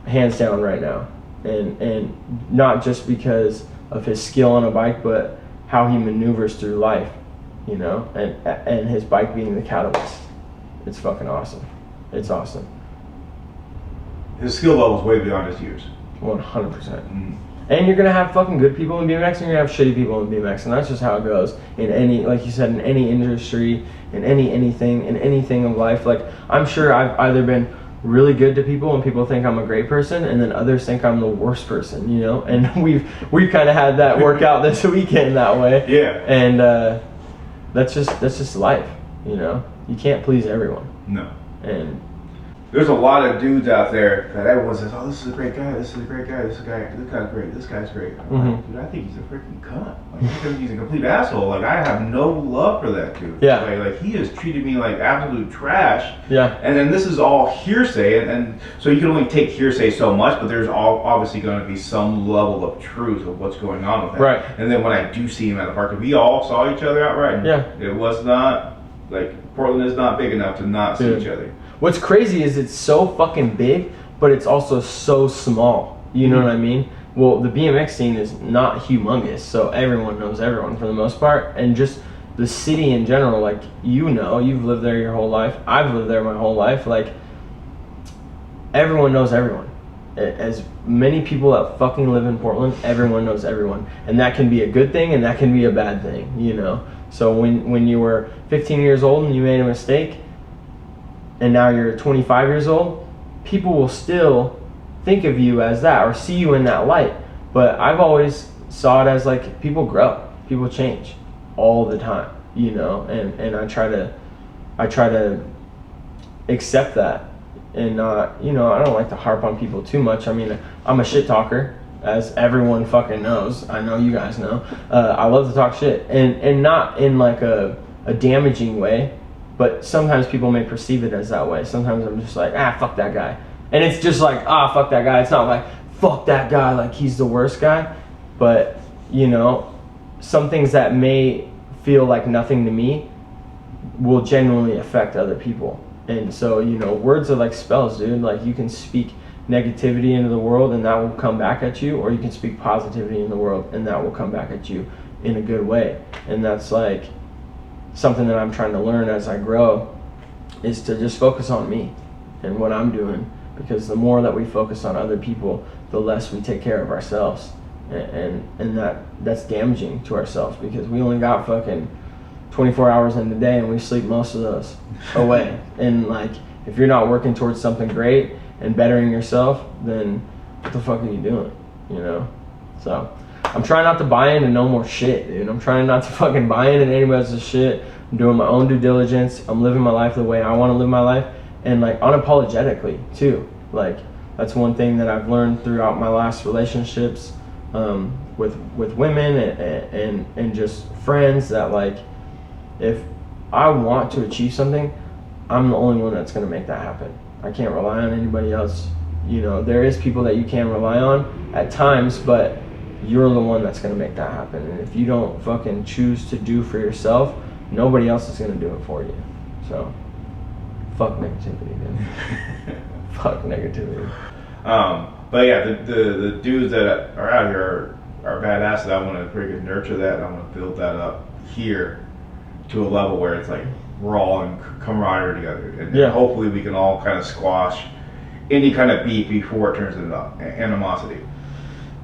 hands down right now. And not just because of his skill on a bike, but how he maneuvers through life, you know, and his bike being the catalyst. It's fucking awesome. It's awesome. His skill level is way beyond his years. 100%. And you're gonna have fucking good people in BMX, and you're gonna have shitty people in BMX, and that's just how it goes in any, like you said, in any industry, in anything of life. Like, I'm sure I've either been really good to people and people think I'm a great person, and then others think I'm the worst person, you know. And we've kind of had that work out this weekend that way. Yeah. And that's just life, you know. You can't please everyone. No. And there's a lot of dudes out there that everyone says, "Oh, this is a great guy. This is a great guy. This guy's great. This guy's great." I'm like, dude, I think he's a freaking cunt. Like, I think he's a complete asshole. Like, I have no love for that dude. Yeah. Like he has treated me like absolute trash. Yeah. And then this is all hearsay, and so you can only take hearsay so much, but there's obviously going to be some level of truth of what's going on with him. Right. And then when I do see him at the park, we all saw each other out riding. Yeah. It was not like, Portland is not big enough to not see each other. What's crazy is it's so fucking big, but it's also so small. You know what I mean? Well, the BMX scene is not humongous, so everyone knows everyone for the most part. And just the city in general, like, you know, you've lived there your whole life. I've lived there my whole life. Like, everyone knows everyone. As many people that fucking live in Portland, everyone knows everyone. And that can be a good thing, and that can be a bad thing, you know? So when you were 15 years old and you made a mistake, and now you're 25 years old, people will still think of you as that or see you in that light. But I've always saw it as like, people grow, people change all the time, you know, and I try to accept that, and not, you know, I don't like to harp on people too much. I mean, I'm a shit talker, as everyone fucking knows. I know you guys know. I love to talk shit, and not in like a damaging way. But sometimes people may perceive it as that way. Sometimes I'm just like, fuck that guy. And it's just like, fuck that guy. It's not like, fuck that guy, like he's the worst guy. But, you know, some things that may feel like nothing to me will genuinely affect other people. And so, you know, words are like spells, dude. Like, you can speak negativity into the world and that will come back at you, or you can speak positivity in the world and that will come back at you in a good way. And that's like something that I'm trying to learn as I grow, is to just focus on me and what I'm doing, because the more that we focus on other people, the less we take care of ourselves, and that's damaging to ourselves, because we only got fucking 24 hours in the day and we sleep most of those away. And like, if you're not working towards something great and bettering yourself, then what the fuck are you doing, you know? So I'm trying not to buy into no more shit, dude. I'm trying not to fucking buy into anybody else's shit. I'm doing my own due diligence. I'm living my life the way I want to live my life, and like unapologetically too. Like, that's one thing that I've learned throughout my last relationships, with women and just friends, that like, if I want to achieve something, I'm the only one that's gonna make that happen. I can't rely on anybody else. You know, there is people that you can rely on at times, but you're the one that's going to make that happen. And if you don't fucking choose to do for yourself, nobody else is going to do it for you. So, fuck negativity, dude. Fuck negativity. But yeah, the dudes that are out here are badass, and I want to freaking nurture that, and I want to build that up here to a level where it's like we're all in camaraderie together. And hopefully we can all kind of squash any kind of beef before it turns into animosity.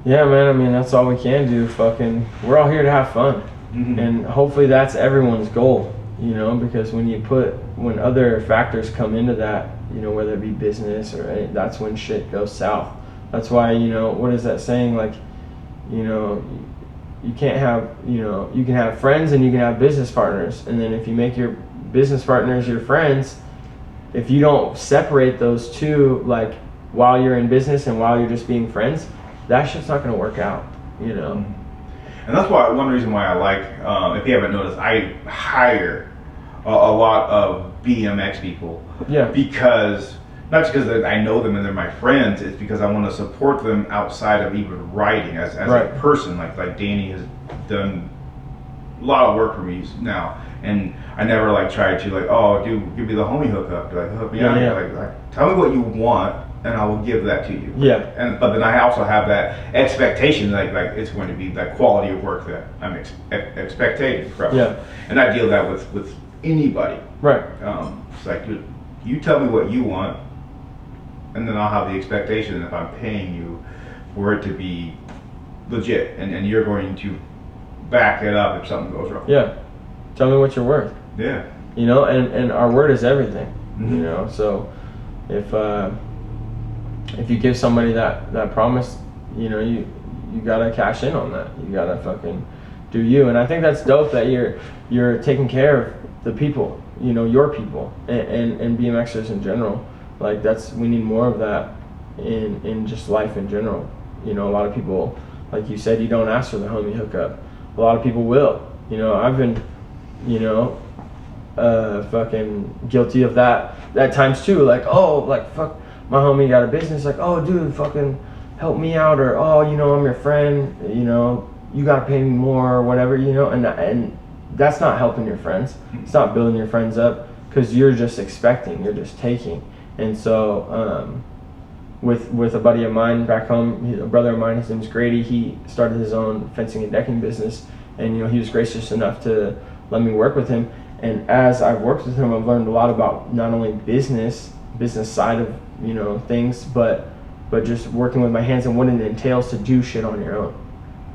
Yeah, man, I mean, that's all we can do. Fucking, we're all here to have fun. Mm-hmm. And hopefully that's everyone's goal, you know, because when other factors come into that, you know, whether it be business or any, that's when shit goes south. That's why, you know, what is that saying? Like, you know, you can't have, you can have friends and you can have business partners. And then if you make your business partners your friends, if you don't separate those two, like while you're in business and while you're just being friends, that shit's not going to work out, And that's why one reason why I like, if you haven't noticed, I hire a lot of BMX people. Yeah. Because not just because I know them and they're my friends, it's because I want to support them outside of even riding as Right. a person. Like Danny has done a lot of work for me now, and I never like tried to like, oh, dude, give me the homie hookup, like hook me Yeah, up. yeah. Like, tell me what you want, and I will give that to you. Yeah. But then I also have that expectation, like it's going to be that quality of work that I'm expecting from. Yeah. And I deal that with anybody. Right. It's like, dude, you tell me what you want, and then I'll have the expectation if I'm paying you for it to be legit, and you're going to back it up if something goes wrong. Yeah. Tell me what you're worth. Yeah. And our word is everything. Mm-hmm. So if you give somebody that promise, you gotta cash in on that. You gotta fucking do you. And I think that's dope that you're taking care of the people, your people and BMXers in general. Like we need more of that in just life in general. A lot of people, like you said, you don't ask for the homie hookup. A lot of people will. I've been, fucking guilty of that at times too. Like, oh, like fuck, my homie got a business. Like, oh, dude, fucking help me out, or oh, I'm your friend. You gotta pay me more, or whatever. And that's not helping your friends. It's not building your friends up, because you're just expecting, you're just taking. And so, with a buddy of mine back home, a brother of mine, his name's Grady. He started his own fencing and decking business, and he was gracious enough to let me work with him. And as I've worked with him, I've learned a lot about not only business side of things, but just working with my hands and what it entails to do shit on your own.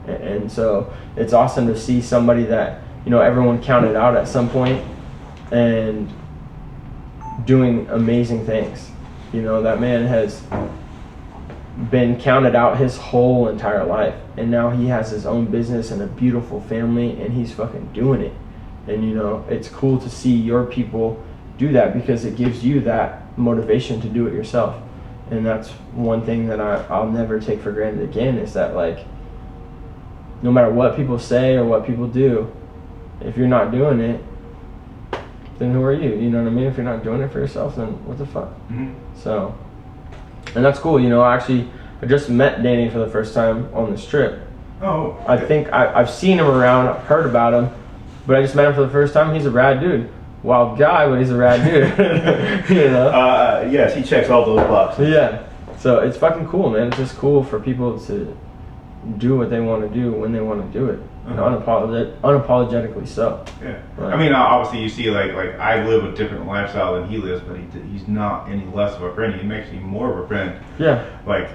And so it's awesome to see somebody that everyone counted out at some point and doing amazing things. That man has been counted out his whole entire life, and now he has his own business and a beautiful family, and he's fucking doing it. And it's cool to see your people do that, because it gives you that motivation to do it yourself. And that's one thing that I'll never take for granted again, is that, like, no matter what people say or what people do, if you're not doing it, then who are you? You know what I mean? If you're not doing it for yourself, then what the fuck? Mm-hmm. So, and that's cool. I just met Danny for the first time on this trip. Oh. Okay. I think I've seen him around, I've heard about him, but I just met him for the first time. He's a rad dude. Wild guy, but he's a rad dude. Yes, he checks all those boxes. Yeah. So it's fucking cool, man. It's just cool for people to do what they want to do when they want to do it. Unapologetically so. Yeah. Right. I mean, obviously you see, like I live a different lifestyle than he lives, but he's not any less of a friend. He makes me more of a friend. Yeah. Like,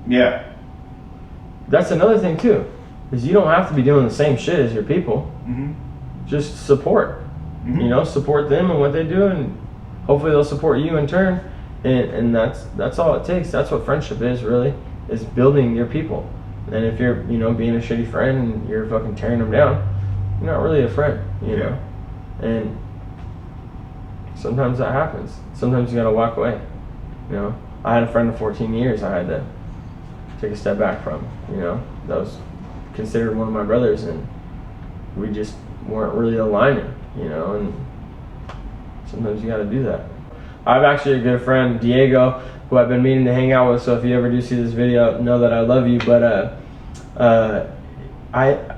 yeah. That's another thing too, is you don't have to be doing the same shit as your people. Mm-hmm. Just support. Mm-hmm. Support them and what they do, and hopefully they'll support you in turn. And that's all it takes. That's what friendship is, really, is building your people. And if you're, being a shitty friend and you're fucking tearing them down, you're not really a friend, know. And sometimes that happens. Sometimes you gotta walk away. I had a friend of 14 years I had to take a step back from. That was considered one of my brothers, and we just weren't really aligning. And sometimes you gotta do that. I have actually a good friend, Diego, who I've been meaning to hang out with. So if you ever do see this video, know that I love you. But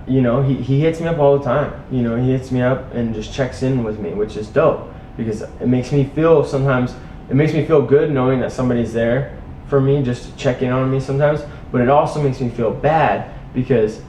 he hits me up all the time. He hits me up and just checks in with me, which is dope, because it makes me feel good knowing that somebody's there for me, just to check in on me sometimes. But it also makes me feel bad, because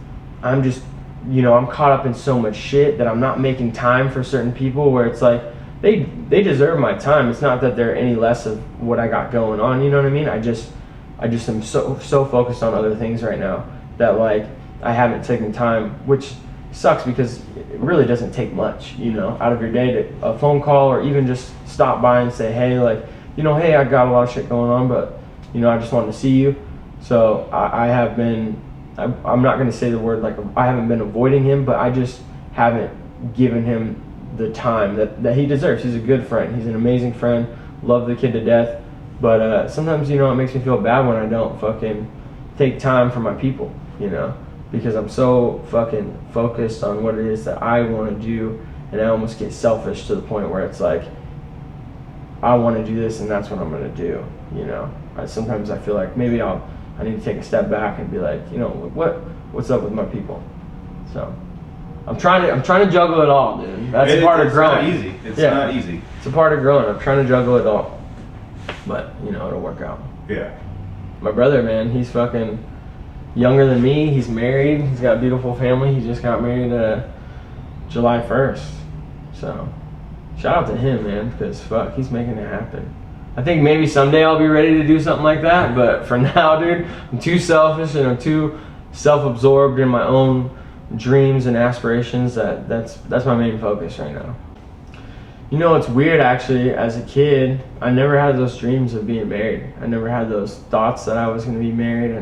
I'm just, I'm caught up in so much shit that I'm not making time for certain people, where it's like, they deserve my time. It's not that they're any less of what I got going on, you know what I mean? I just am so focused on other things right now that, like, I haven't taken time, which sucks, because it really doesn't take much, out of your day, to a phone call, or even just stop by and say, hey, like, hey, I got a lot of shit going on, but I just wanted to see you. So I have been I'm not going to say the word like I haven't been avoiding him, but I just haven't given him the time that he deserves. He's a good friend. He's an amazing friend. Love the kid to death. But sometimes, it makes me feel bad when I don't fucking take time for my people, because I'm so fucking focused on what it is that I want to do, and I almost get selfish to the point where it's like, I want to do this and that's what I'm going to do, Sometimes I feel like maybe I need to take a step back and be like, what's up with my people? So I'm trying to juggle it all, dude. That's a part of growing. It's not easy. It's not easy. It's a part of growing. I'm trying to juggle it all, but it'll work out. Yeah. My brother, man, he's fucking younger than me. He's married. He's got a beautiful family. He just got married July 1st. So shout out to him, man, because fuck, he's making it happen. I think maybe someday I'll be ready to do something like that, but for now, dude, I'm too selfish and I'm too self-absorbed in my own dreams and aspirations that's my main focus right now. It's weird, actually. As a kid, I never had those dreams of being married. I never had those thoughts that I was going to be married.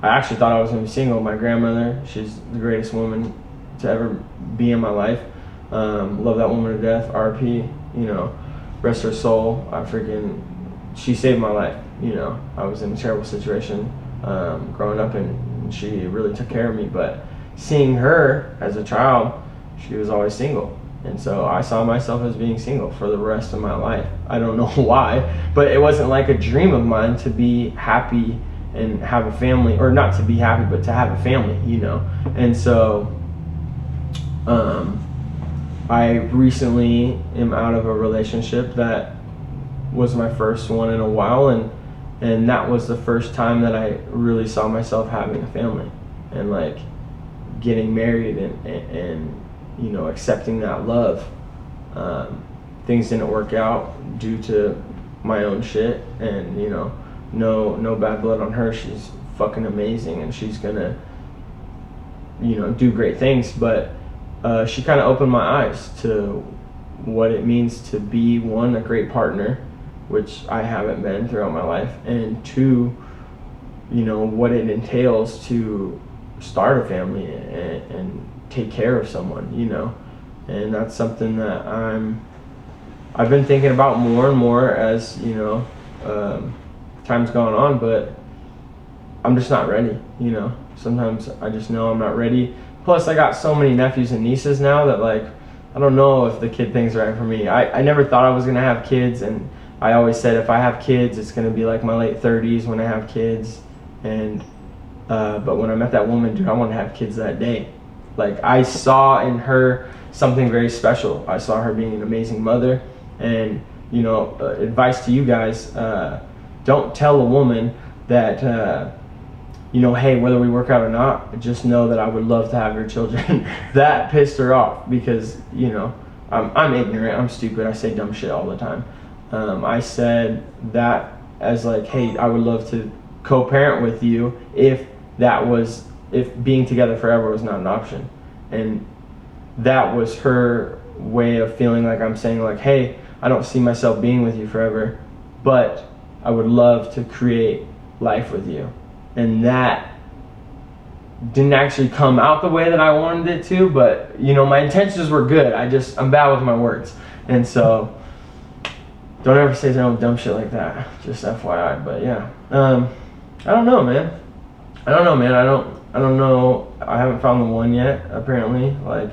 I actually thought I was going to be single. My grandmother, she's the greatest woman to ever be in my life. Love that woman to death. RP, rest her soul. She saved my life. I was in a terrible situation growing up, and she really took care of me. But seeing her as a child, she was always single. And so I saw myself as being single for the rest of my life. I don't know why, but it wasn't like a dream of mine to be happy and have a family, or not to be happy, but to have a family, And so I recently am out of a relationship that was my first one in a while, and that was the first time that I really saw myself having a family and like getting married and accepting that love. Things didn't work out due to my own shit, and no bad blood on her. She's fucking amazing, and she's gonna do great things, but she kind of opened my eyes to what it means to be, one, a great partner, which I haven't been throughout my life, and two, what it entails to start a family and take care of someone, and that's something that I've been thinking about more and more as time's gone on, but I'm just not ready. Sometimes I just know I'm not ready. Plus I got so many nephews and nieces now that like I don't know if the kid thing's right for me. I never thought I was gonna have kids, and I always said if I have kids it's gonna be like my late 30s when I have kids, and but when I met that woman, dude, I want to have kids that day. Like, I saw in her something very special. I saw her being an amazing mother, and advice to you guys, don't tell a woman that hey, whether we work out or not, just know that I would love to have your children. That pissed her off because I'm ignorant, I'm stupid, I say dumb shit all the time. I said that as like, hey, I would love to co-parent with you if being together forever was not an option. And that was her way of feeling like I'm saying like, hey, I don't see myself being with you forever, but I would love to create life with you. And that didn't actually come out the way that I wanted it to, but my intentions were good. I'm bad with my words. And so don't ever say no dumb shit like that, just FYI. But yeah, I don't know, man. I don't know. I haven't found the one yet, apparently. Like,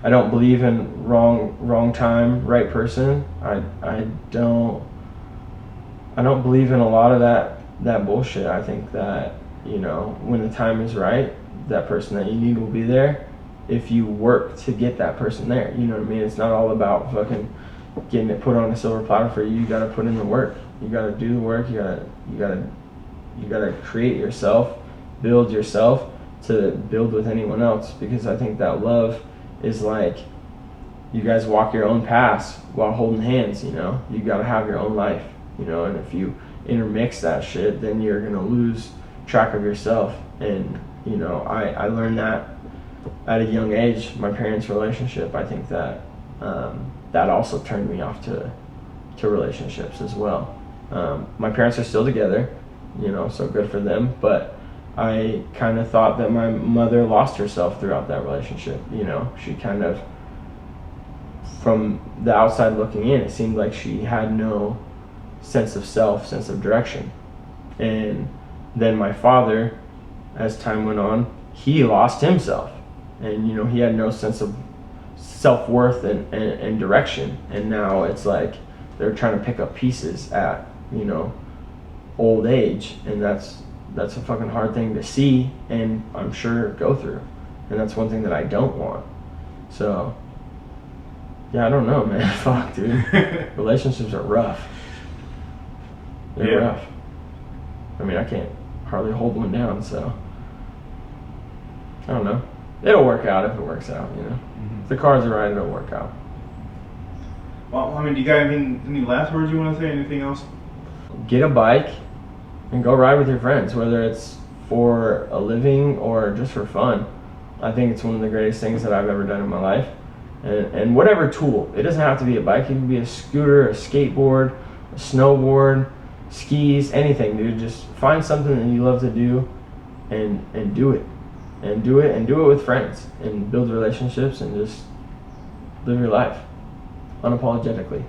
I don't believe in wrong time, right person. I don't believe in a lot of that bullshit. I think that, when the time is right, that person that you need will be there if you work to get that person there. You know what I mean? It's not all about fucking getting it put on a silver platter for you. You gotta put in the work. You gotta do the work. You gotta create yourself, build yourself to build with anyone else, because I think that love is like you guys walk your own paths while holding hands. You gotta have your own life, and if you intermix that shit, then you're gonna lose track of yourself. And I learned that at a young age. My parents' relationship, I think that that also turned me off to relationships as well. My parents are still together, so good for them, but I kind of thought that my mother lost herself throughout that relationship. You know, she kind of, from the outside looking in, it seemed like she had no sense of self, sense of direction. And then my father, as time went on, he lost himself. And, you know, he had no sense of self-worth and direction. And now it's like they're trying to pick up pieces at, you know, old age. And that's a fucking hard thing to see and I'm sure go through. And that's one thing that I don't want. So, yeah, I don't know, man. Fuck, dude. Relationships are rough. They're rough. I mean, I can't hardly hold one down, so I don't know. It'll work out if it works out, you know. Mm-hmm. If the cards are right, it'll work out. Well, I mean, do you got any last words you want to say? Anything else? Get a bike and go ride with your friends, whether it's for a living or just for fun. I think it's one of the greatest things that I've ever done in my life. And whatever tool, it doesn't have to be a bike. It can be a scooter, a skateboard, a snowboard, skis, anything, dude. Just find something that you love to do and do it. And do it with friends and build relationships and just live your life unapologetically.